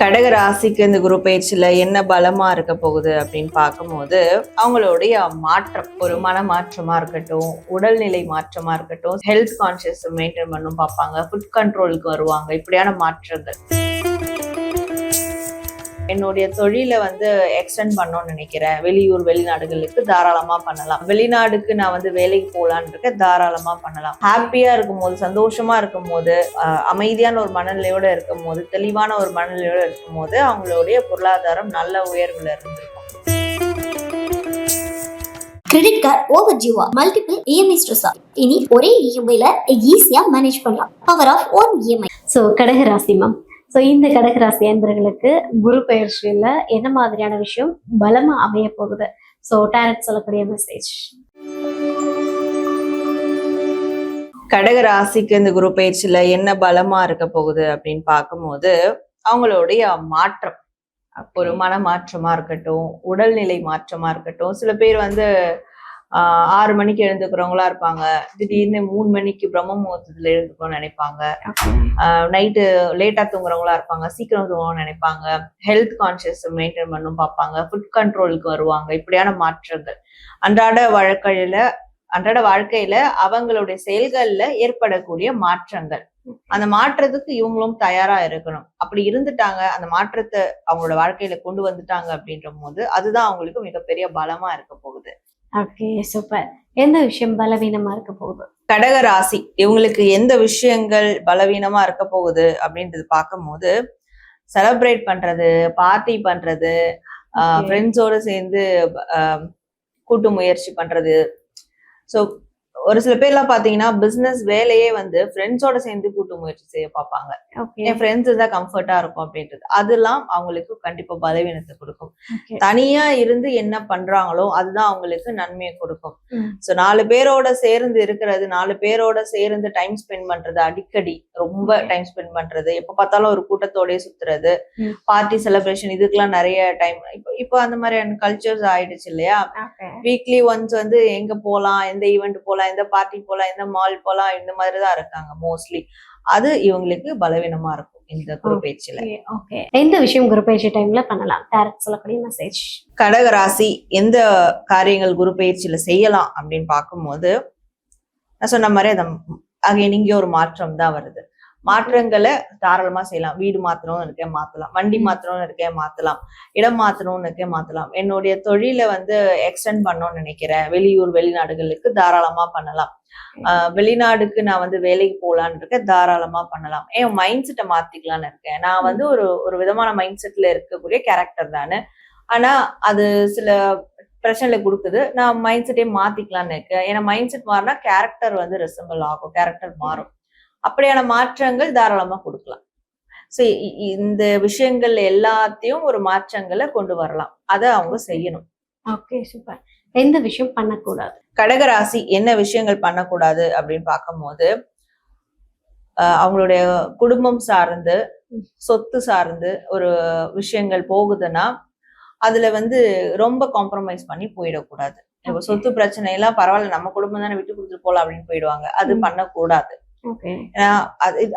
கடக ராசிக்கு இந்த குரு பயிற்சியில என்ன பலமா இருக்க போகுது அப்படின்னு பார்க்கும்போது அவங்களுடைய மாற்றம், ஒரு மன மாற்றமா இருக்கட்டும், உடல்நிலை மாற்றமா இருக்கட்டும், ஹெல்த் கான்சியஸ் மெயின்டைன் பண்ணும் பார்ப்பாங்க, ஃபுட் கண்ட்ரோலுக்கு வருவாங்க. இப்படியான மாற்றங்கள் என்னுடைய தொழிலை எக்ஸ்டெண்ட் பண்ணணும்னு நினைக்கிறேன். வெளியூர் வெளிநாடுகளுக்கு தாராளமா பண்ணலாம். வெளிநாடுக்கு நான் வேலைக்கு போலான்னு இருக்க, தாராளமா பண்ணலாம். ஹாப்பியா இருக்கும் போது, சந்தோஷமா இருக்கும் போது, அமைதியான ஒரு மனநிலையோட இருக்கும் போது, தெளிவான ஒரு மனநிலையோட இருக்கும் போது அவங்களுடைய பொருளாதாரம் நல்ல உயர்வுல இருந்திருக்கும். கிரெடிட் கார்டு ஓவர் டியூவா, மல்டிபிள் இஎம்ஐ ஸ்ட்ரெஸ்ஸா, இனி ஒரே இஎம்ஐல ஈஸியா மேனேஜ் பண்ணலாம். Power of one EMI. So கடகராசி மேம், ஸோ இந்த கடகராசி அன்பர்களுக்கு குரு பயிற்சியில் என்ன மாதிரியான விஷயம் பலமா அமைய போகுது? ஸோ டைரக்ட் சொல்லக்கூடிய மெசேஜ். கடகராசிக்கு இந்த குரு பயிற்சியில என்ன பலமா இருக்க போகுது அப்படின்னு பார்க்கும்போது அவங்களுடைய மாற்றம், ஒரு மன மாற்றமா இருக்கட்டும், உடல்நிலை மாற்றமா இருக்கட்டும். சில பேர் 6 மணிக்கு எழுந்துக்கிறவங்களா இருப்பாங்க, திடீர்னு 3 மணிக்கு பிரம்ம முகூர்த்தத்துல எழுந்துக்கணும்னு நினைப்பாங்க. நைட்டு லேட்டா தூங்குறவங்களா இருப்பாங்க, சீக்கிரம் தூங்கணும்னு நினைப்பாங்க. ஹெல்த் கான்சியஸ் மெயின்டைன் பண்ணும் பார்ப்பாங்க, ஃபுட் கண்ட்ரோலுக்கு வருவாங்க. இப்படியான மாற்றங்கள் அன்றாட வாழ்க்கையில அவங்களுடைய செயல்கள்ல ஏற்படக்கூடிய மாற்றங்கள். அந்த மாற்றத்துக்கு இவங்களும் தயாரா இருக்கணும். அப்படி இருந்துட்டாங்க, அந்த மாற்றத்தை அவங்களோட வாழ்க்கையில கொண்டு வந்துட்டாங்க அப்படின்ற போது அதுதான் அவங்களுக்கு மிகப்பெரிய பலமா இருக்க போகுது. Okay, super. எந்த விஷயம் பலவீனமா இருக்க போகுது? கடக ராசி இவங்களுக்கு எந்த விஷயங்கள் பலவீனமா இருக்க போகுது அப்படின்றது பார்க்கும்போது, செலிப்ரேட் பண்றது, பார்ட்டி பண்றது, ஃப்ரெண்ட்ஸோட சேர்ந்து கூட்டு முயற்சி பண்றது. ஸோ ஒரு சில பேர்லாம் பாத்தீங்கன்னா பிசினஸ் வேலையே ஃப்ரெண்ட்ஸோட சேர்ந்து கூட்டு முயற்சி செய்ய பார்ப்பாங்க. என் ஃப்ரெண்ட்ஸ் தான் கம்ஃபர்ட்டா இருக்கும் அப்படின்றது, அதெல்லாம் அவங்களுக்கு கண்டிப்பா பலவீனத்தை கொடுக்கும். தனியா இருந்து என்ன பண்றாங்களோ அதுதான் அவங்களுக்கு நன்மையை கொடுக்கும். ஸோ 4 பேரோட சேர்ந்து இருக்கிறது, 4 பேரோட சேர்ந்து டைம் ஸ்பெண்ட் பண்றது, அடிக்கடி ரொம்ப டைம் ஸ்பெண்ட் பண்றது, எப்ப பார்த்தாலும் ஒரு கூட்டத்தோடய சுத்துறது, பார்ட்டி செலிப்ரேஷன், இதுக்கெல்லாம் நிறைய டைம். இப்போ அந்த மாதிரியான கல்ச்சர்ஸ் ஆயிடுச்சு இல்லையா? வீக்லி ஒன்ஸ் எங்க போலாம், எந்த ஈவெண்ட் போலாம், எந்த பார்ட்டி போலாம், எந்த மால் போலாம், இந்த மாதிரிதான் இருக்காங்க மோஸ்ட்லி. அது இவங்களுக்கு பலவீனமா இருக்கும் இந்த குரு பயிற்சியில. எந்த விஷயம் குரு பயிற்சி டைம்ல பண்ணலாம்? டைரக்ட் சொல்லக்கூடிய மெசேஜ். கடகராசி எந்த காரியங்கள் குரு பயிற்சியில செய்யலாம் அப்படின்னு பார்க்கும்போது, நான் சொன்ன மாதிரி அகைன் இங்கே ஒரு மாற்றம் தான் வருது. மாற்றங்களை தாராளமா செய்யலாம். வீடு மாத்தணும்னு இருக்கேன், மாத்தலாம். வண்டி மாத்தணும்னு இருக்கேன், மாத்தலாம். இடம் மாத்தணும்னு இருக்கேன், மாத்தலாம். என்னுடைய தொழிலை எக்ஸ்டெண்ட் பண்ணணும்னு நினைக்கிறேன். வெளியூர் வெளிநாடுகளுக்கு தாராளமா பண்ணலாம். வெளிநாடுக்கு நான் வேலைக்கு போலான்னு இருக்கேன், தாராளமா பண்ணலாம். என் மைண்ட் செட்டை மாத்திக்கலான்னு இருக்கேன். நான் ஒரு விதமான மைண்ட் செட்ல இருக்கக்கூடிய கேரக்டர் தானே, ஆனா அது சில பிரச்சனைகளை கொடுக்குது. நான் மைண்ட் செட்டே மாத்திக்கலான்னு இருக்கேன். ஏன்னா மைண்ட் செட் மாறினா கேரக்டர் ரிசம்பிள் ஆகும், கேரக்டர் மாறும். அப்படியான மாற்றங்கள் தாராளமா கொடுக்கலாம். சோ இந்த விஷயங்கள் எல்லாத்தையும் ஒரு மாற்றங்களை கொண்டு வரலாம். அதை அவங்க செய்யணும். Okay, super. எந்த விஷயம் பண்ணக்கூடாது? கடகராசி என்ன விஷயங்கள் பண்ணக்கூடாது அப்படின்னு பார்க்கும்போது, அவங்களுடைய குடும்பம் சார்ந்து, சொத்து சார்ந்து ஒரு விஷயங்கள் போகுதுன்னா அதுல ரொம்ப காம்ப்ரமைஸ் பண்ணி போயிடக்கூடாது. இப்ப சொத்து பிரச்சனை எல்லாம் பரவாயில்ல, நம்ம குடும்பம் தானே, விட்டு கொடுத்துட்டு போலாம் அப்படின்னு போயிடுவாங்க. அது பண்ணக்கூடாது.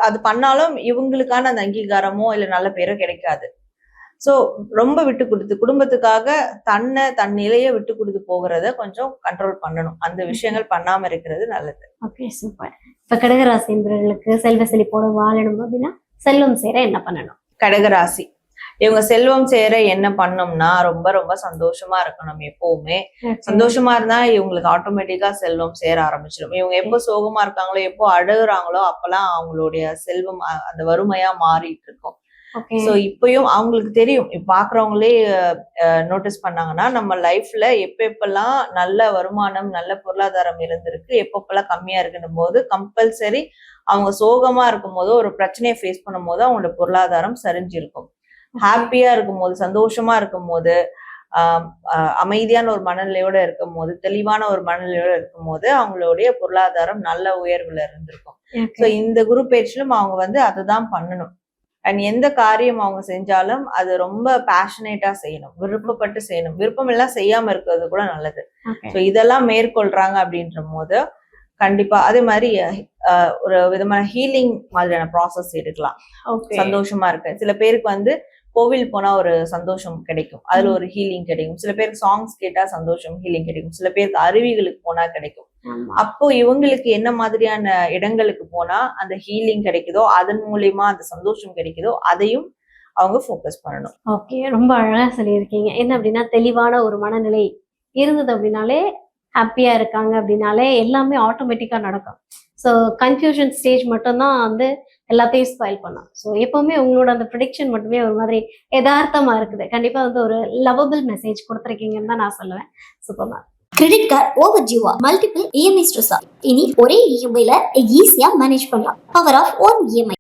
அது பண்ணாலும் இவங்களுக்கான அந்த அங்கீகாரமோ இல்ல நல்ல பேரோ கிடைக்காது. சோ ரொம்ப விட்டு கொடுத்து, குடும்பத்துக்காக தன் நிலையை விட்டு கொடுத்து போகிறத கொஞ்சம் கண்ட்ரோல் பண்ணணும். அந்த விஷயங்கள் பண்ணாம இருக்கிறது நல்லது. Okay, super. இப்ப கடகராசி என்பவர்களுக்கு செல்வ செழிப்போட வாழணும் அப்படின்னா செல்வம் சேர என்ன பண்ணணும்? கடகராசி இவங்க செல்வம் சேர என்ன பண்ணோம்னா, ரொம்ப ரொம்ப சந்தோஷமா இருக்கணும். எப்பவுமே சந்தோஷமா இருந்தா இவங்களுக்கு ஆட்டோமேட்டிக்கா செல்வம் சேர ஆரம்பிச்சிடும். இவங்க எப்போ சோகமா இருக்காங்களோ, எப்போ அழுகுறாங்களோ, அப்பெல்லாம் அவங்களுடைய செல்வம் அந்த வறுமையா மாறிட்டு இருக்கும். சோ இப்பயும் அவங்களுக்கு தெரியும். பாக்குறவங்களே நோட்டீஸ் பண்ணாங்கன்னா, நம்ம லைஃப்ல எப்பெல்லாம் நல்ல வருமானம், நல்ல பொருளாதாரம் இருந்திருக்கு, எப்பப்பெல்லாம் கம்மியா இருக்குன்ற போது கம்பல்சரி அவங்க சோகமா இருக்கும் போதோ, ஒரு பிரச்சனையை ஃபேஸ் பண்ணும் போது அவங்களோட பொருளாதாரம் சரிஞ்சிருக்கும். ஹாப்பியா இருக்கும் போது, சந்தோஷமா இருக்கும் போது, அமைதியான ஒரு மனநிலையோட இருக்கும் போது, தெளிவான ஒரு மனநிலையோட இருக்கும் போது அவங்களுடைய பொருளாதாரம் நல்ல உயர்வுல இருந்திருக்கும். சோ இந்த குரு பயிற்சியிலும் அவங்க அதுதான் பண்ணணும். அண்ட் எந்த காரியம் அவங்க செஞ்சாலும் அது ரொம்ப பேஷனேட்டா செய்யணும், விருப்பப்பட்டு செய்யணும். விருப்பம் எல்லாம் செய்யாம இருக்கிறது கூட நல்லது. சோ இதெல்லாம் மேற்கொள்றாங்க அப்படின்ற போது கண்டிப்பா அதே மாதிரி ஒரு விதமான ஹீலிங் மாதிரியான ப்ராசஸ் எடுக்கலாம். சந்தோஷமா இருக்கு. சில பேருக்கு கோவில் போனா ஒரு சந்தோஷம் கிடைக்கும், அதுல ஒரு ஹீலிங் கிடைக்கும். சில பேருக்கு சாங்ஸ் கேட்டா சந்தோஷம் ஹீலிங் கிடைக்கும், சில பேருக்கு அருவிகளுக்கு போனா கிடைக்கும். அப்போ இவங்களுக்கு என்ன மாதிரியான இடங்களுக்கு போனா அந்த ஹீலிங் கிடைக்குதோ, அதன் மூலியமா அந்த சந்தோஷம் கிடைக்குதோ அதையும் அவங்க ஃபோக்கஸ் பண்ணணும். ஓகே, ரொம்ப அழகா சொல்லியிருக்கீங்க. என்ன அப்படின்னா தெளிவான ஒரு மனநிலை இருந்தது அப்படின்னாலே, ஹாப்பியா இருக்காங்க அப்படின்னாலே எல்லாமே ஆட்டோமேட்டிக்கா நடக்கும். ஸோ கன்ஃபியூஷன் ஸ்டேஜ் மட்டும்தான் வந்து எல்லாத்தையும் ஸ்பாயில் பண்ணும். ஸோ எப்பவுமே உங்களோட அந்த ப்ரிடிக்ஷன் மட்டுமே ஒரு மாதிரி யதார்த்தமா இருக்குது. கண்டிப்பா வந்து ஒரு லவபிள் மெசேஜ் கொடுத்துருக்கீங்கன்னு தான் நான் சொல்லுவேன். Super ma'am. Credit card over டியூவா, மல்டிபிள் இஎம்ஐ ஸ்ட்ரெஸ்ஸா, இனி ஒரே இஎம்ஐல ஈஸியா மேனேஜ் பண்ணலாம். Power of one EMI.